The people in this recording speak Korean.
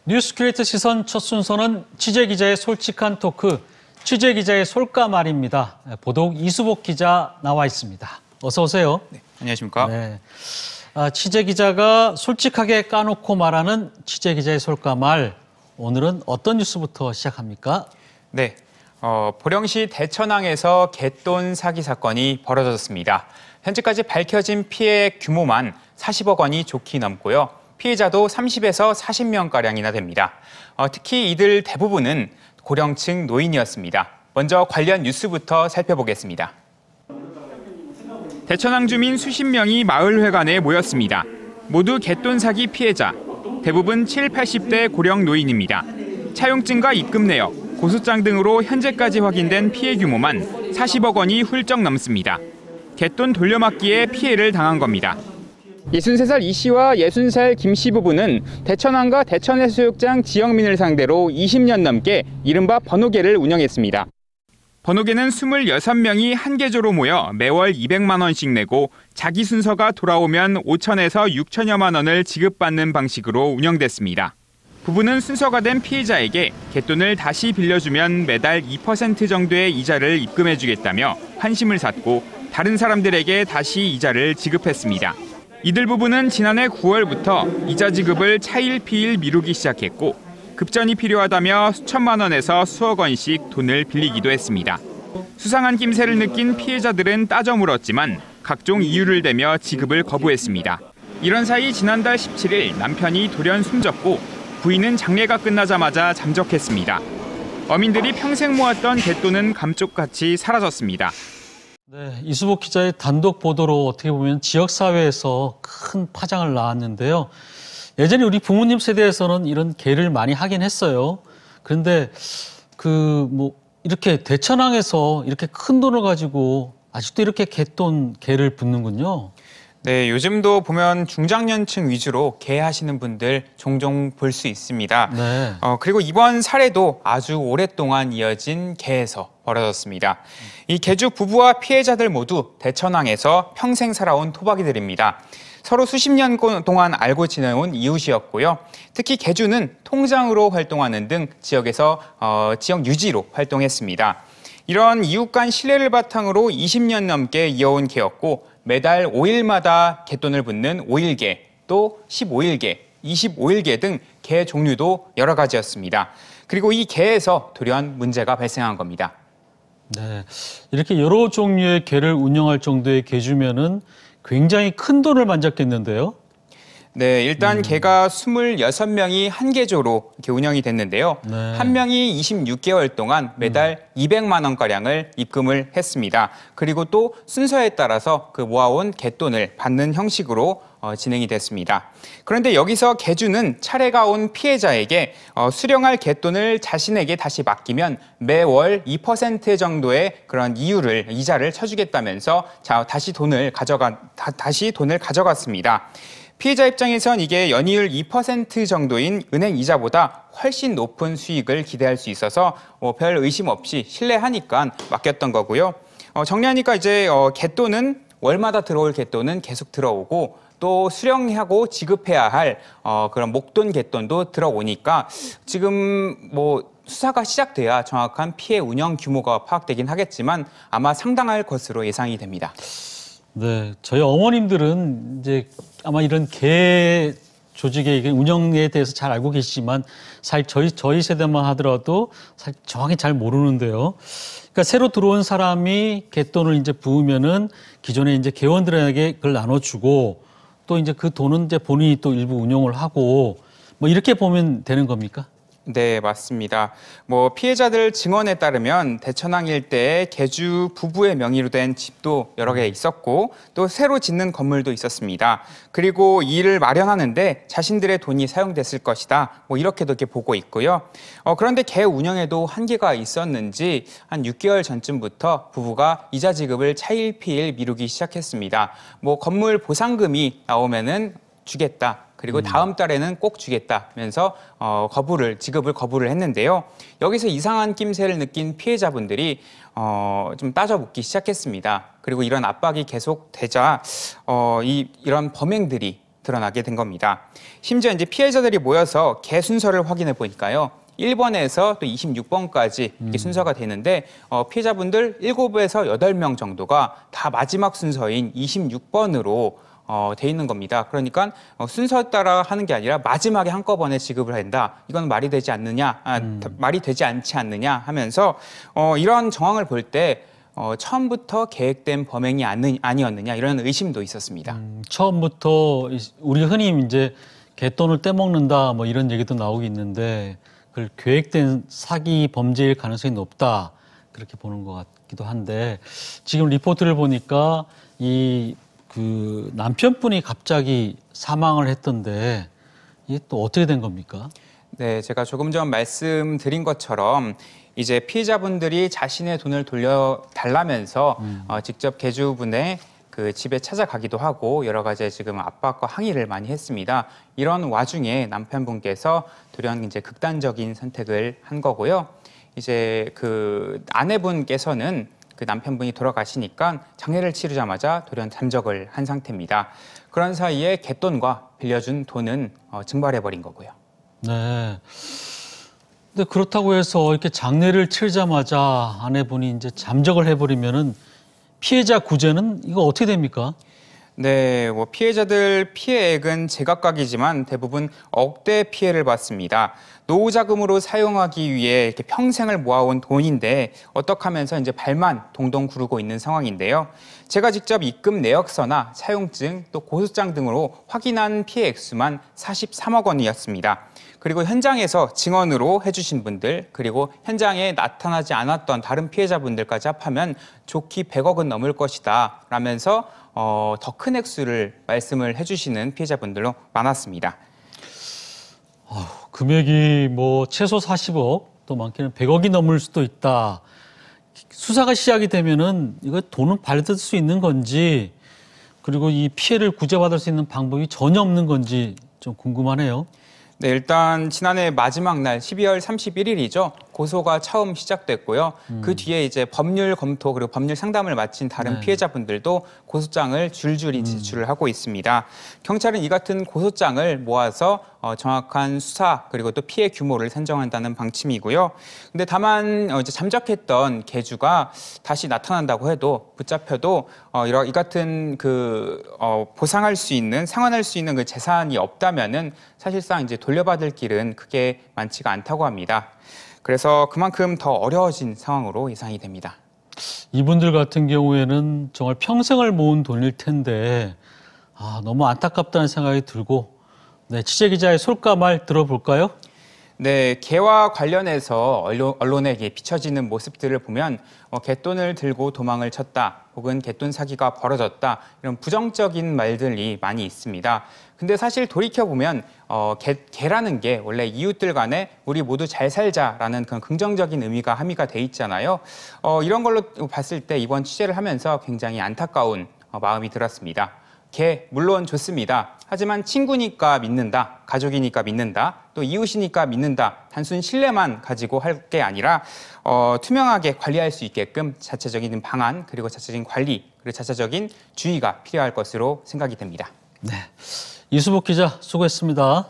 뉴스큐레이터 시선 첫 순서는 취재기자의 솔직한 토크, 취재기자의 솔까말입니다. 보도국 이수복 기자 나와 있습니다. 어서 오세요. 네, 안녕하십니까. 네. 취재기자가 솔직하게 까놓고 말하는 취재기자의 솔까말. 오늘은 어떤 뉴스부터 시작합니까? 네, 보령시 대천항에서 갯돈 사기 사건이 벌어졌습니다. 현재까지 밝혀진 피해 규모만 40억 원이 좋게 넘고요. 피해자도 30에서 40명가량이나 됩니다. 특히 이들 대부분은 고령층 노인이었습니다. 먼저 관련 뉴스부터 살펴보겠습니다. 대천항 주민 수십 명이 마을회관에 모였습니다. 모두 갯돈 사기 피해자, 대부분 70, 80대 고령 노인입니다. 차용증과 입금 내역, 고소장 등으로 현재까지 확인된 피해 규모만 40억 원이 훌쩍 넘습니다. 갯돈 돌려막기에 피해를 당한 겁니다. 63살 이 씨와 60살 김 씨 부부는 대천항과 대천해수욕장 지역민을 상대로 20년 넘게 이른바 번호계를 운영했습니다. 번호계는 26명이 한 계조로 모여 매월 200만 원씩 내고 자기 순서가 돌아오면 5천에서 6천여만 원을 지급받는 방식으로 운영됐습니다. 부부는 순서가 된 피해자에게 갯돈을 다시 빌려주면 매달 2% 정도의 이자를 입금해주겠다며 환심을 샀고 다른 사람들에게 다시 이자를 지급했습니다. 이들 부부는 지난해 9월부터 이자 지급을 차일피일 미루기 시작했고 급전이 필요하다며 수천만 원에서 수억 원씩 돈을 빌리기도 했습니다. 수상한 낌새를 느낀 피해자들은 따져 물었지만 각종 이유를 대며 지급을 거부했습니다. 이런 사이 지난달 17일 남편이 돌연 숨졌고 부인은 장례가 끝나자마자 잠적했습니다. 어민들이 평생 모았던 갯돈은 감쪽같이 사라졌습니다. 네, 이수복 기자의 단독 보도로 어떻게 보면 지역사회에서 큰 파장을 낳았는데요. 예전에 우리 부모님 세대에서는 이런 개를 많이 하긴 했어요. 그런데 이렇게 대천항에서 이렇게 큰 돈을 가지고 아직도 이렇게 개를 붓는군요. 네, 요즘도 보면 중장년층 위주로 개 하시는 분들 종종 볼 수 있습니다. 네. 그리고 이번 사례도 아주 오랫동안 이어진 개에서 벌어졌습니다. 이 개주 부부와 피해자들 모두 대천항에서 평생 살아온 토박이들입니다. 서로 수십 년 동안 알고 지내온 이웃이었고요. 특히 개주는 통장으로 활동하는 등 지역에서 지역 유지로 활동했습니다. 이런 이웃 간 신뢰를 바탕으로 20년 넘게 이어온 개였고 매달 5일마다 갯돈을 붓는 5일개, 또 15일개, 25일개 등 개 종류도 여러 가지였습니다. 그리고 이 개에서 돌연 문제가 발생한 겁니다. 네, 이렇게 여러 종류의 개를 운영할 정도의 개주면은 굉장히 큰 돈을 만졌겠는데요. 네, 일단 개가 26명이 한 계조로 이렇게 운영이 됐는데요. 네. 한 명이 26개월 동안 매달 200만 원가량을 입금을 했습니다. 그리고 또 순서에 따라서 그 모아온 갯돈을 받는 형식으로 진행이 됐습니다. 그런데 여기서 개주는 차례가 온 피해자에게 수령할 갯돈을 자신에게 다시 맡기면 매월 2% 정도의 그런 이자를 쳐주겠다면서 다시 돈을 가져갔습니다. 피해자 입장에선 이게 연이율 2% 정도인 은행 이자보다 훨씬 높은 수익을 기대할 수 있어서 별 의심 없이 신뢰하니까 맡겼던 거고요. 정리하니까 이제 갯돈은 월마다 들어올 갯돈은 계속 들어오고 또 수령하고 지급해야 할 그런 목돈 갯돈도 들어오니까 지금 수사가 시작돼야 정확한 피해 운영 규모가 파악되긴 하겠지만 아마 상당할 것으로 예상이 됩니다. 네, 저희 어머님들은 이제 아마 이런 개 조직의 운영에 대해서 잘 알고 계시지만 사실 저희 세대만 하더라도 사실 정확히 잘 모르는데요. 그러니까 새로 들어온 사람이 갯돈을 이제 부으면은 기존에 이제 개원들에게 그걸 나눠주고 또 이제 그 돈은 이제 본인이 또 일부 운용을 하고 이렇게 보면 되는 겁니까? 네, 맞습니다. 피해자들 증언에 따르면 대천항 일대에 개주 부부의 명의로 된 집도 여러 개 있었고 또 새로 짓는 건물도 있었습니다. 그리고 이 일을 마련하는데 자신들의 돈이 사용됐을 것이다. 이렇게도 이렇게 보고 있고요. 그런데 개 운영에도 한계가 있었는지 한 6개월 전쯤부터 부부가 이자 지급을 차일피일 미루기 시작했습니다. 건물 보상금이 나오면은 주겠다. 그리고 다음 달에는 꼭 주겠다면서 지급을 거부를 했는데요. 여기서 이상한 낌새를 느낀 피해자분들이 좀 따져 묻기 시작했습니다. 그리고 이런 압박이 계속되자 이런 범행들이 드러나게 된 겁니다. 심지어 이제 피해자들이 모여서 개 순서를 확인해 보니까요. 1번에서 또 26번까지 이렇게 순서가 되는데 피해자분들 7에서 8명 정도가 다 마지막 순서인 26번으로 돼 있는 겁니다. 그러니까 순서에 따라 하는 게 아니라 마지막에 한꺼번에 지급을 한다. 이건 말이 되지 않느냐, 말이 되지 않지 않느냐 하면서 이런 정황을 볼 때 처음부터 계획된 범행이 아니었느냐 이런 의심도 있었습니다. 처음부터 우리 흔히 이제 갯돈을 떼먹는다 뭐 이런 얘기도 나오고 있는데 그걸 계획된 사기 범죄일 가능성이 높다 그렇게 보는 것 같기도 한데 지금 리포트를 보니까 그 남편분이 갑자기 사망을 했던데 이게 또 어떻게 된 겁니까? 네, 제가 조금 전 말씀드린 것처럼 이제 피해자분들이 자신의 돈을 돌려달라면서 직접 개주분의 그 집에 찾아가기도 하고 여러 가지 지금 압박과 항의를 많이 했습니다. 이런 와중에 남편분께서 돌연 이제 극단적인 선택을 한 거고요. 이제 그 아내분께서는 그 남편분이 돌아가시니까 장례를 치르자마자 돌연 잠적을 한 상태입니다. 그런 사이에 갯돈과 빌려준 돈은 증발해버린 거고요. 네. 근데 그렇다고 해서 이렇게 장례를 치르자마자 아내분이 이제 잠적을 해버리면은 피해자 구제는 이거 어떻게 됩니까? 네, 뭐 피해자들 피해액은 제각각이지만 대부분 억대 피해를 받습니다. 노후 자금으로 사용하기 위해 이렇게 평생을 모아온 돈인데 어떻게 하면서 이제 발만 동동 구르고 있는 상황인데요. 제가 직접 입금 내역서나 사용증 또 고소장 등으로 확인한 피해 액수만 43억 원이었습니다. 그리고 현장에서 증언으로 해주신 분들 그리고 현장에 나타나지 않았던 다른 피해자분들까지 합하면 좋게 100억은 넘을 것이다 라면서 더 큰 액수를 말씀을 해주시는 피해자분들로 많았습니다. 금액이 뭐 최소 40억 또 많게는 100억이 넘을 수도 있다. 수사가 시작이 되면은 이거 돈은 받을 수 있는 건지 그리고 이 피해를 구제받을 수 있는 방법이 전혀 없는 건지 좀 궁금하네요. 네, 일단 지난해 마지막 날 12월 31일이죠. 고소가 처음 시작됐고요. 그 뒤에 이제 법률 검토 그리고 법률 상담을 마친 다른 피해자분들도 고소장을 줄줄이 제출을 하고 있습니다. 경찰은 이 같은 고소장을 모아서 정확한 수사 그리고 또 피해 규모를 산정한다는 방침이고요. 근데 다만 이제 잠적했던 개주가 다시 나타난다고 해도 붙잡혀도 이 같은 그 보상할 수 있는 상환할 수 있는 그 재산이 없다면은 사실상 이제 돌려받을 길은 크게 많지가 않다고 합니다. 그래서 그만큼 더 어려워진 상황으로 예상이 됩니다. 이분들 같은 경우에는 정말 평생을 모은 돈일 텐데 너무 안타깝다는 생각이 들고 네, 취재기자의 솔까말 들어볼까요? 네, 개와 관련해서 언론에 비춰지는 모습들을 보면 갯돈을 들고 도망을 쳤다 혹은 갯돈 사기가 벌어졌다 이런 부정적인 말들이 많이 있습니다. 근데 사실 돌이켜보면 개라는 게 원래 이웃들 간에 우리 모두 잘 살자라는 그런 긍정적인 의미가 함의가 돼 있잖아요. 이런 걸로 봤을 때 이번 취재를 하면서 굉장히 안타까운 마음이 들었습니다. 개 물론 좋습니다. 하지만 친구니까 믿는다, 가족이니까 믿는다, 또 이웃이니까 믿는다. 단순 신뢰만 가지고 할 게 아니라 투명하게 관리할 수 있게끔 자체적인 방안 그리고 자체적인 관리 그리고 자체적인 주의가 필요할 것으로 생각이 됩니다. 네, 이수복 기자 수고했습니다.